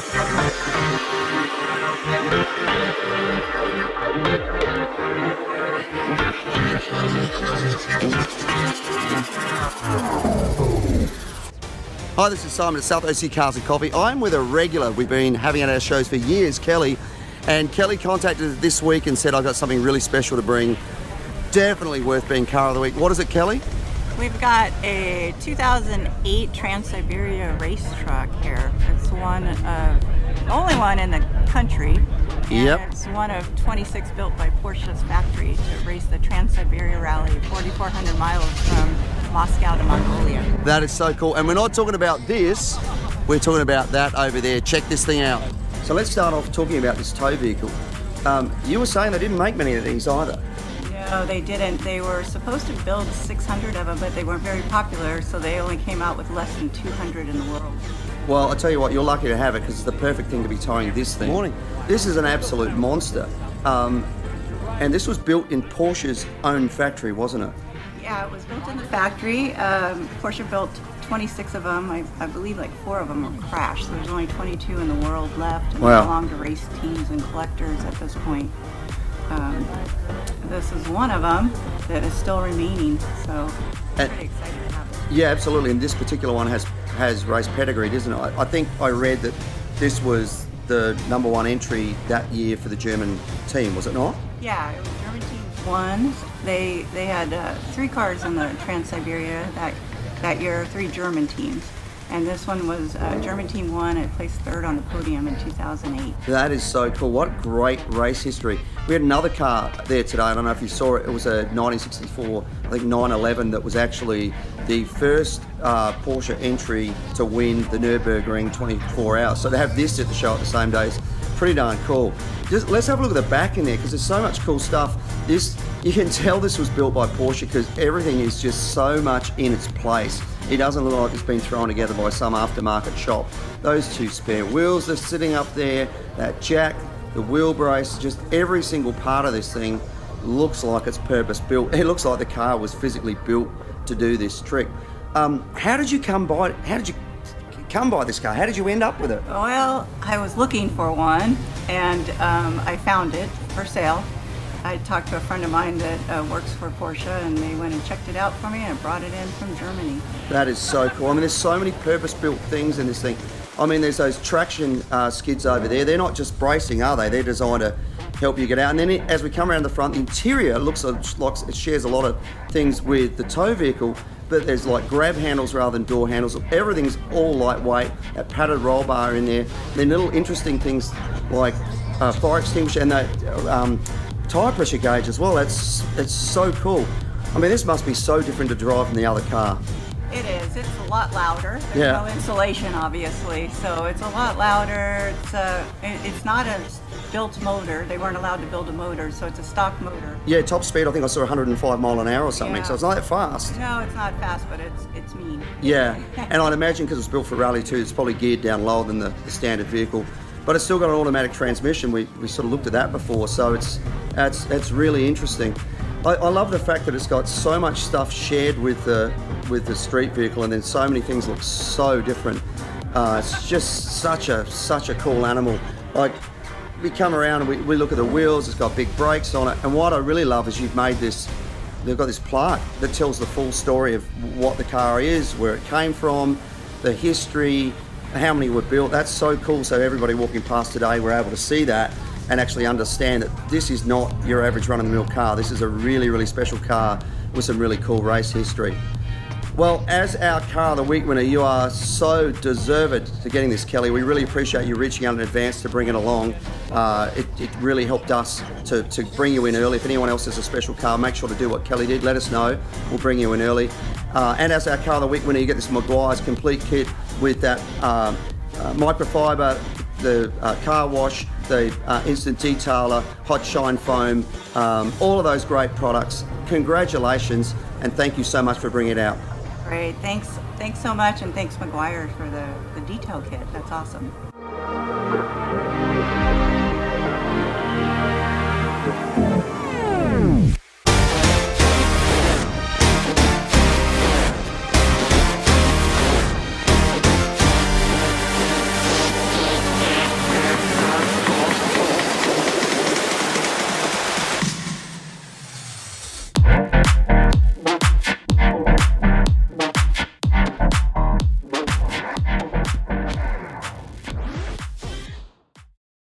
Hi, this is Simon at South OC Cars and Coffee. I'm with a regular we've been having at our shows for years, Kelly. And Kelly contacted us this week and said, I've got something really special to bring. Definitely worth being Car of the Week. What is it, Kelly? We've got a 2008 Transsiberia race truck here. It's the only one in the country. And Yep. It's one of 26 built by Porsche's factory to race the Transsiberia Rally, 4,400 miles from Moscow to Mongolia. That is so cool. And we're not talking about this, we're talking about that over there. Check this thing out. So let's start off talking about this tow vehicle. You were saying they didn't make many of these either. No, they didn't. They were supposed to build 600 of them, but they weren't very popular, so they only came out with less than 200 in the world. Well, I'll tell you what, you're lucky to have it because it's the perfect thing to be towing this thing. Morning. This is an absolute monster. And this was built in Porsche's own factory, wasn't it? Yeah, it was built in the factory. Porsche built 26 of them. I believe like 4 of them were crashed. So there's only 22 in the world left, and Wow. they belong to race teams and collectors at this point. This is one of them that is still remaining, so I'm pretty excited to have it. Yeah, absolutely. And this particular one has race pedigree, doesn't it? I think I read that this was the #1 entry that year for the German team, was it not? Yeah, it was German team won. They had 3 cars in the Transsiberia that year, 3 German teams. And this one was German team won. It placed 3rd on the podium in 2008. That is so cool. What great race history. We had another car there today. I don't know if you saw it. It was a 1964, I think 911, that was actually the first Porsche entry to win the Nürburgring 24 hours. So to have this at the show at the same day is pretty darn cool. Let's have a look at the back in there because there's so much cool stuff. You can tell this was built by Porsche because everything is just so much in its place. It doesn't look like it's been thrown together by some aftermarket shop. Those 2 spare wheels are sitting up there, that jack, the wheel brace, just every single part of this thing looks like it's purpose built. It looks like the car was physically built to do this trick. How did you come by this car? How did you end up with it? Well, I was looking for one, and I found it for sale. I talked to a friend of mine that works for Porsche, and they went and checked it out for me and brought it in from Germany. That is so cool. I mean, there's so many purpose-built things in this thing. I mean, there's those traction skids over there. They're not just bracing, are they? They're designed to help you get out. And then as we come around the front, the interior looks like it shares a lot of things with the tow vehicle, but there's like grab handles rather than door handles. Everything's all lightweight. That padded roll bar in there. Then little interesting things like fire extinguisher and that tire pressure gauge as well. It's so cool. I mean, this must be so different to drive from the other car. It is. It's a lot louder. There's Yeah. no insulation, obviously, so it's a lot louder. It's not a built motor. They weren't allowed to build a motor, so it's a stock motor. Yeah, top speed, I think I saw 105 mile an hour or something, Yeah. so it's not that fast. No, it's not fast, but it's mean. Yeah, and I'd imagine because it's built for rally too, it's probably geared down lower than the standard vehicle. But it's still got an automatic transmission. We sort of looked at that before, so it's really interesting. I love the fact that it's got so much stuff shared with the street vehicle, and then so many things look so different. It's just such a cool animal. Like, we come around and we look at the wheels. It's got big brakes on it, and what I really love is you've made this. They've got this plaque that tells the full story of what the car is, where it came from, the history, how many were built. That's so cool. So everybody walking past today, we're able to see that and actually understand that this is not your average run-of-the-mill car. This is a really, really special car with some really cool race history. Well, as our Car of the Week winner, you are so deserved to getting this, Kelly. We really appreciate you reaching out in advance to bring it along. It really helped us to bring you in early. If anyone else has a special car, make sure to do what Kelly did. Let us know. We'll bring you in early. And as our Car of the Week winner, you get this Maguire's complete kit with that microfiber, the car wash, the instant detailer, hot shine foam, all of those great products. Congratulations, and thank you so much for bringing it out. Great. Thanks so much, and thanks Maguire for the detail kit. That's awesome.